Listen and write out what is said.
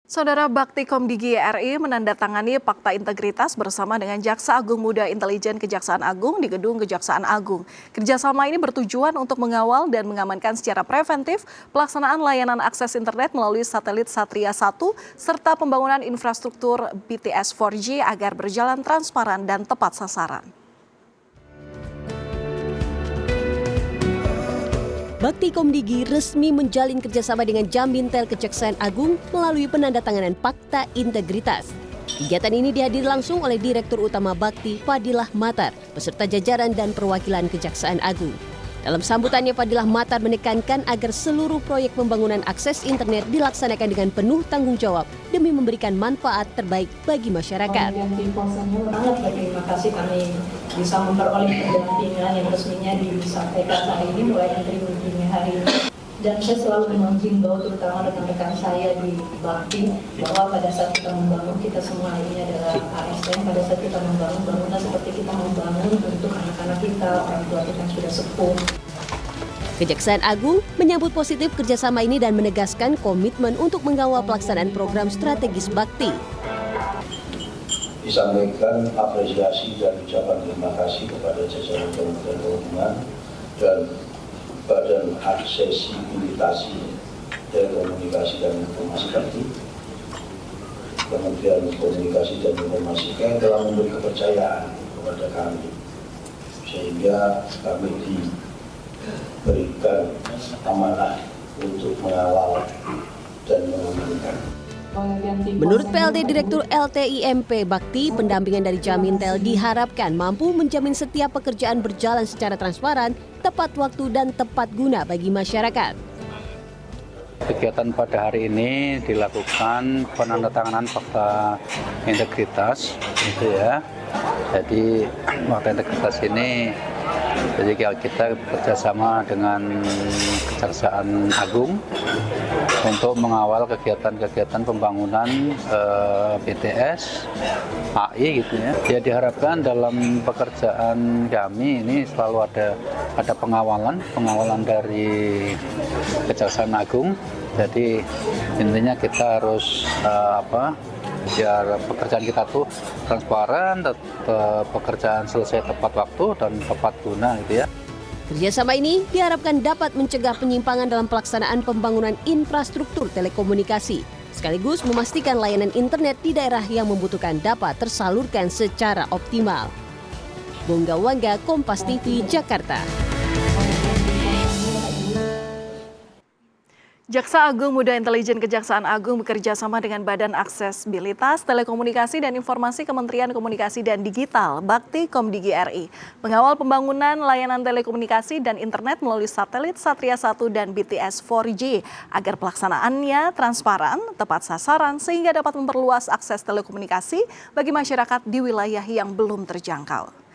Saudara Bakti Komdigi RI menandatangani Fakta Integritas bersama dengan Jaksa Agung Muda Intelijen Kejaksaan Agung di Gedung Kejaksaan Agung. Kerjasama ini bertujuan untuk mengawal dan mengamankan secara preventif pelaksanaan layanan akses internet melalui satelit Satria 1 serta pembangunan infrastruktur BTS 4G agar berjalan transparan dan tepat sasaran. Bakti Komdigi resmi menjalin kerjasama dengan Jamintel Kejaksaan Agung melalui penandatanganan Fakta Integritas. Kegiatan ini dihadiri langsung oleh Direktur Utama Bakti, Fadilah Matar, beserta jajaran dan perwakilan Kejaksaan Agung. Dalam sambutannya, Fadilah Matar menekankan agar seluruh proyek pembangunan akses internet dilaksanakan dengan penuh tanggung jawab demi memberikan manfaat terbaik bagi masyarakat. Sangat berterima kasih kami bisa memperoleh pendampingan yang resminya disampaikan hari ini mulai dari dini hari ini. Dan saya selalu menghimbau terutama rekan-rekan saya di Bakti bahwa pada saat kita membangun, kita semua ini adalah ASN, pada saat kita membangun bangunan seperti kita membangun untuk anak-anak kita, orang tua kita yang sudah sepuh. Kejaksaan Agung menyambut positif kerjasama ini dan menegaskan komitmen untuk mengawal pelaksanaan program strategis Bakti. Disampaikan apresiasi dan ucapan terima kasih kepada jajaran Kementerian Perhubungan dan Badan Aksesibilitas Telekomunikasi dan Informasi Bakti, Kementerian Komunikasi dan Informatika yang telah memberi kepercayaan kepada kami, sehingga kami diberikan amanah untuk mengawal dan mengamankan. Menurut PLT Direktur LTIMP Bakti, pendampingan dari Jamintel diharapkan mampu menjamin setiap pekerjaan berjalan secara transparan, tepat waktu dan tepat guna bagi masyarakat. Kegiatan pada hari ini dilakukan penandatanganan fakta integritas, gitu ya. Jadi fakta integritas ini, jadi kita bekerjasama dengan Kejaksaan Agung untuk mengawal kegiatan-kegiatan pembangunan BTS, AI gitu ya. Ya diharapkan dalam pekerjaan kami ini selalu ada pengawalan dari Kejaksaan Agung. Jadi intinya kita harus biar pekerjaan kita tuh transparan, pekerjaan selesai tepat waktu dan tepat guna gitu ya. Kerjasama ini diharapkan dapat mencegah penyimpangan dalam pelaksanaan pembangunan infrastruktur telekomunikasi, sekaligus memastikan layanan internet di daerah yang membutuhkan dapat tersalurkan secara optimal. Bongga Wangga, Kompas TV, Jakarta. Jaksa Agung Muda Intelijen Kejaksaan Agung bekerja sama dengan Badan Aksesibilitas Telekomunikasi dan Informasi Kementerian Komunikasi dan Digital Bakti Komdigi RI mengawal pembangunan layanan telekomunikasi dan internet melalui satelit Satria 1 dan BTS 4G agar pelaksanaannya transparan, tepat sasaran sehingga dapat memperluas akses telekomunikasi bagi masyarakat di wilayah yang belum terjangkau.